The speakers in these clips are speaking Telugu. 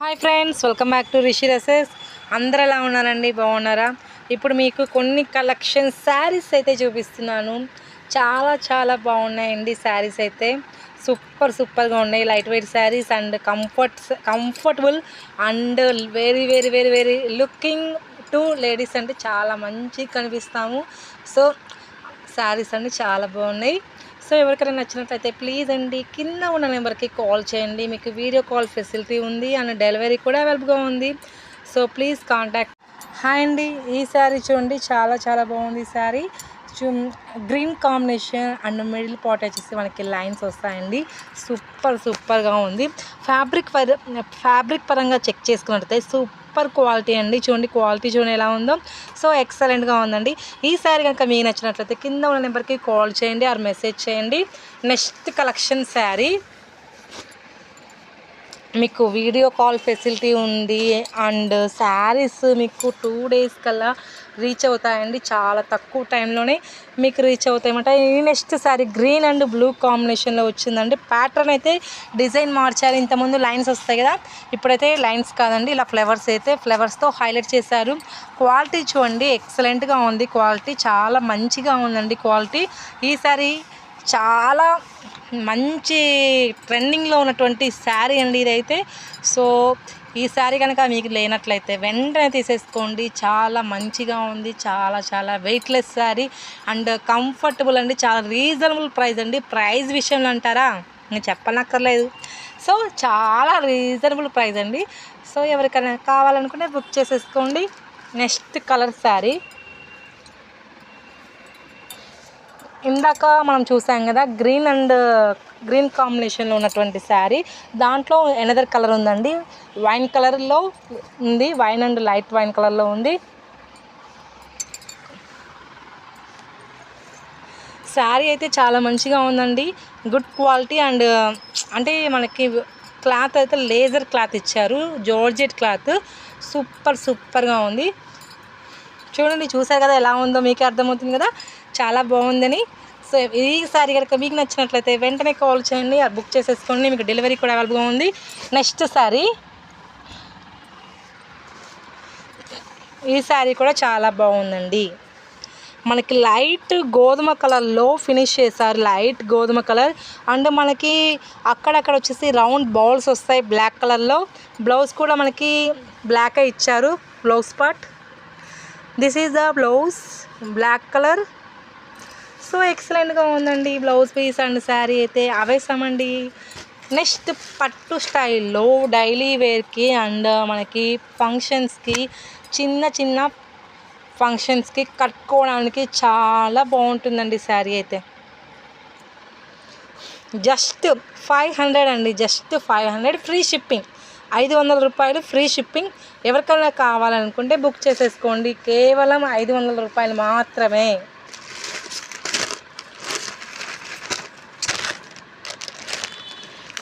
Hi friends, welcome back to Rishi dresses. అందరు ఎలా ఉన్నారండి? బాగున్నారా? ఇప్పుడు మీకు కొన్ని కలెక్షన్ శారీస్ అయితే చూపిస్తున్నాను. చాలా చాలా బాగున్నాయండి శారీస్ అయితే. సూపర్గా ఉన్నాయి. Light weight saris and comfortable and very very very very looking to ladies అంటే చాలా మంచిగా కనిపిస్తాము. సో శారీస్ అన్నీ చాలా బాగున్నాయి. సో ఎవరికైనా నచ్చినట్లయితే ప్లీజ్ అండి కింద ఉన్న నెంబర్కి కాల్ చేయండి. మీకు వీడియో కాల్ ఫెసిలిటీ ఉంది అండ్ డెలివరీ కూడా అవైలబుల్గా ఉంది. So please contact. హాయ్ అండి, ఈ శారీ చూడండి, చాలా చాలా బాగుంది. ఈ sari green combination and middle part వచ్చేసి మనకి లైన్స్ వస్తాయండి. సూపర్గా ఉంది. ఫ్యాబ్రిక్ పరంగా చెక్ చేసుకున్నట్లయితే సూపర్ క్వాలిటీ అండి. చూడండి క్వాలిటీ చూడండి ఎలా ఉందో. సో ఎక్సలెంట్గా ఉందండి. ఈ శారీ కనుక మీకు నచ్చినట్లయితే కింద ఉన్న నెంబర్కి కాల్ చేయండి ఆర్ మెసేజ్ చేయండి. నెక్స్ట్ కలెక్షన్ శారీ మీకు వీడియో కాల్ ఫెసిలిటీ ఉంది అండ్ శారీస్ మీకు 2 days కల్లా రీచ్ అవుతాయండి. చాలా తక్కువ టైంలోనే మీకు రీచ్ అవుతాయన్నమాట. ఈ next sari green and blue కాంబినేషన్లో వచ్చిందండి. ప్యాటర్న్ అయితే డిజైన్ మార్చారు. ఇంతకుముందు లైన్స్ వస్తాయి కదా, ఇప్పుడైతే లైన్స్ కాదండి, ఇలా ఫ్లవర్స్తో హైలైట్ చేశారు. క్వాలిటీ చూడండి, ఎక్సలెంట్గా ఉంది. క్వాలిటీ చాలా మంచిగా ఉందండి. క్వాలిటీ ఈ శారీ చాలా మంచి ట్రెండింగ్లో ఉన్నటువంటి శారీ అండి ఇదైతే. సో ఈ శారీ కనుక మీకు లేనట్లయితే వెంటనే తీసేసుకోండి. చాలా మంచిగా ఉంది. చాలా చాలా వెయిట్లెస్ శారీ అండ్ కంఫర్టబుల్ అండి. చాలా రీజనబుల్ ప్రైస్ అండి. ప్రైస్ విషయంలో అంటారా, నేను చెప్పనక్కర్లేదు. సో చాలా రీజనబుల్ ప్రైస్ అండి. సో ఎవరికైనా కావాలనుకుంటే బుక్ చేసేసుకోండి. నెక్స్ట్ కలర్ శారీ ఇందాక మనం చూసాం కదా, గ్రీన్ కాంబినేషన్లో ఉన్నటువంటి శారీ. దాంట్లో ఎనదర్ కలర్ ఉందండి, వైన్ కలర్లో ఉంది. వైన్ అండ్ లైట్ వైన్ కలర్లో ఉంది. శారీ అయితే చాలా మంచిగా ఉందండి. గుడ్ క్వాలిటీ అండ్ అంటే మనకి క్లాత్ అయితే లేజర్ క్లాత్ ఇచ్చారు, జార్జెట్ క్లాత్. సూపర్గా ఉంది. చూడండి, చూసారు కదా ఎలా ఉందో, మీకే అర్థమవుతుంది కదా చాలా బాగుందని. సో ఈ సారీ కనుక మీకు నచ్చినట్లయితే వెంటనే కాల్ చేయండి, బుక్ చేసేసుకోండి. మీకు డెలివరీ కూడా అవైలబుల్గా ఉంది. నెక్స్ట్ శారీ, ఈ శారీ కూడా చాలా బాగుందండి. మనకి లైట్ గోధుమ కలర్లో ఫినిష్ చేశారు. లైట్ గోధుమ కలర్ అండ్ మనకి అక్కడక్కడ వచ్చేసి రౌండ్ బాల్స్ వస్తాయి బ్లాక్ కలర్లో. బ్లౌజ్ కూడా మనకి బ్లాకే ఇచ్చారు. Blouse part, this is the blouse, black colour. So ఎక్సలెంట్గా ఉందండి బ్లౌజ్ పీస్ అండ్ శారీ అయితే అవేసామండి. నెక్స్ట్ పట్టు స్టైల్లో డైలీ వేర్కి అండ్ మనకి ఫంక్షన్స్కి, చిన్న ఫంక్షన్స్కి కట్టుకోవడానికి చాలా బాగుంటుందండి శారీ అయితే. జస్ట్ 500 అండి, జస్ట్ 500 ఫ్రీ షిప్పింగ్. 500 రూపాయలు ఫ్రీ షిప్పింగ్. ఎవరికైనా కావాలనుకుంటే బుక్ చేసేసుకోండి. కేవలం 500 రూపాయలు మాత్రమే.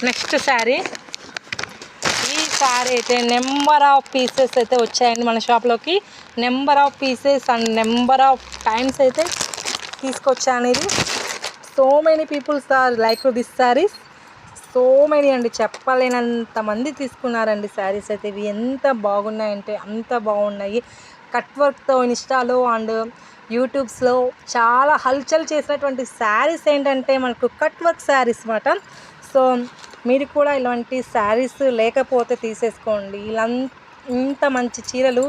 నెక్స్ట్ శారీ, ఈ శారీ అయితే నెంబర్ ఆఫ్ పీసెస్ అయితే వచ్చాయండి మన షాప్లోకి. Number of pieces and number of times అయితే తీసుకొచ్చాను ఇది. So many peoples are like this saris. So many అండి, చెప్పలేనంత మంది తీసుకున్నారండి శారీస్ అయితే. ఇవి ఎంత బాగున్నాయంటే అంత బాగున్నాయి. కట్ వర్క్తో ఇన్స్టాలో అండ్ యూట్యూబ్స్లో చాలా హల్చల్ చేసినటువంటి శారీస్ ఏంటంటే మనకు కట్ వర్క్ శారీస్ అన్నమాట. సో మీరు కూడా ఇలాంటి శారీస్ లేకపోతే తీసేసుకోండి. ఇంత మంచి చీరలు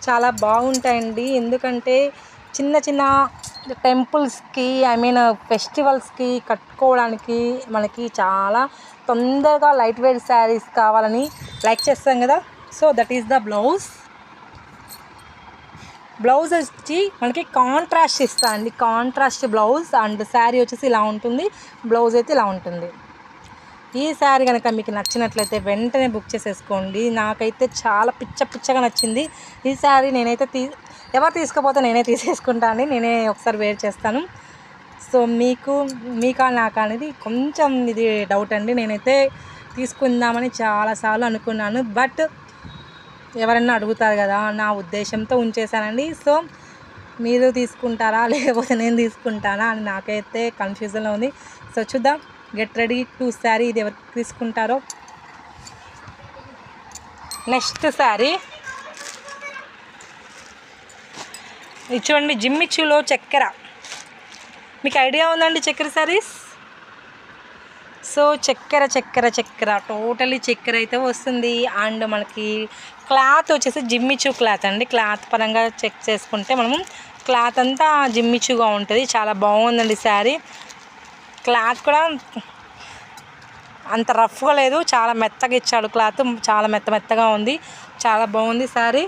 చాలా బాగుంటాయండి. ఎందుకంటే చిన్న టెంపుల్స్కి, ఫెస్టివల్స్కి కట్టుకోవడానికి మనకి చాలా తొందరగా లైట్ వెయిట్ శారీస్ కావాలని లైక్ చేస్తాం కదా. So that is the blouse. Blouse వచ్చి మనకి కాంట్రాస్ట్ ఇస్తా అండి, కాంట్రాస్ట్ బ్లౌజ్ అండ్ శారీ వచ్చేసి ఇలా ఉంటుంది. బ్లౌజ్ అయితే ఇలా ఉంటుంది. ఈ శారీ కనుక మీకు నచ్చినట్లయితే వెంటనే బుక్ చేసేసుకోండి. నాకైతే చాలా పిచ్చగా నచ్చింది ఈ శారీ. నేనైతే ఎవరు తీసుకోపోతే నేనే తీసేసుకుంటాను. నేనే ఒకసారి వేర్ చేస్తాను. సో మీకా నాకా అనేది కొంచెం ఇది డౌట్ అండి. నేనైతే తీసుకుందామని చాలాసార్లు అనుకున్నాను, బట్ ఎవరన్నా అడుగుతారు కదా, నా ఉద్దేశంతో ఉంచేసానండి. సో మీరు తీసుకుంటారా లేకపోతే నేను తీసుకుంటానా అని నాకైతే కన్ఫ్యూజన్లో ఉంది. సో చూద్దాం. గెట్ రెడీ టు శారీ, ఇది ఎవరికి తీసుకుంటారో. నెక్స్ట్ శారీ ఇది చూడండి, జిమ్మిచ్చులో చక్కెర. మీకు ఐడియా ఉందండి చక్కెర శారీస్? సో చక్కెర టోటలీ చక్కెర అయితే వస్తుంది. అండ్ మనకి క్లాత్ వచ్చేసి జిమ్మిచూ క్లాత్ అండి. క్లాత్ పరంగా చెక్ చేసుకుంటే మనము క్లాత్ అంతా జిమ్మిచ్చుగా ఉంటుంది. చాలా బాగుందండి శారీ. క్లాత్ కూడా అంత రఫ్గా లేదు, చాలా మెత్తగా ఇచ్చాడు క్లాత్. చాలా మెత్తగా ఉంది, చాలా బాగుంది శారీ.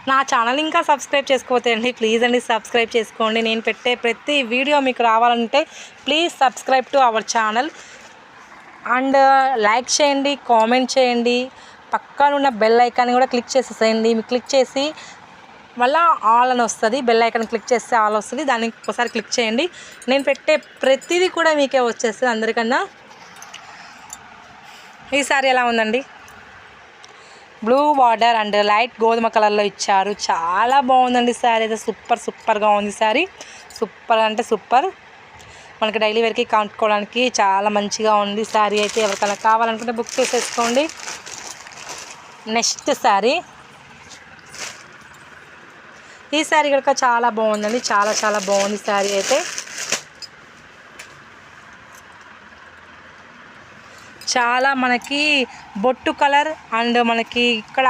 నా ఛానల్ ఇంకా సబ్స్క్రైబ్ చేసుకోవద్దు అండి, ప్లీజ్ అండి సబ్స్క్రైబ్ చేసుకోండి. నేను పెట్టే ప్రతి వీడియో మీకు రావాలంటే please subscribe to our channel. And like చేయండి, కామెంట్ చేయండి. పక్కన ఉన్న బెల్ ఐకాన్ కూడా క్లిక్ చేసేసేయండి. మీకు క్లిక్ చేసి మళ్ళీ ఆల్ అని వస్తుంది, బెల్ ఐకాన్ క్లిక్ చేస్తే ఆల్ వస్తుంది, దాన్ని ఒకసారి క్లిక్ చేయండి. నేను పెట్టే ప్రతిదీ కూడా మీకే వచ్చేస్తుంది అందరికన్నా. ఈ సారీ ఎలా ఉందండి? బ్లూ బార్డర్ అండ్ లైట్ గోధుమ కలర్లో ఇచ్చారు. చాలా బాగుందండి శారీ అయితే. సూపర్గా ఉంది శారీ. సూపర్ అంటే సూపర్. మనకి డైలీ వేర్కి కట్టుకోవడానికి చాలా మంచిగా ఉంది శారీ అయితే. ఎవరికైనా కావాలనుకుంటే బుక్ చేసేసుకోండి. నెక్స్ట్ శారీ, ఈ శారీ కనుక చాలా బాగుందండి. చాలా బాగుంది శారీ అయితే. చాలా మనకి బొట్టు కలర్ అండ్ మనకి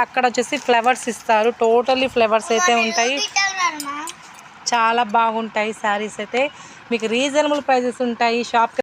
అక్కడ వచ్చేసి ఫ్లవర్స్ ఇస్తారు. టోటల్లీ ఫ్లవర్స్ అయితే ఉంటాయి. చాలా బాగుంటాయి శారీస్ అయితే. మీకు రీజనబుల్ ప్రైజెస్ ఉంటాయి. షాప్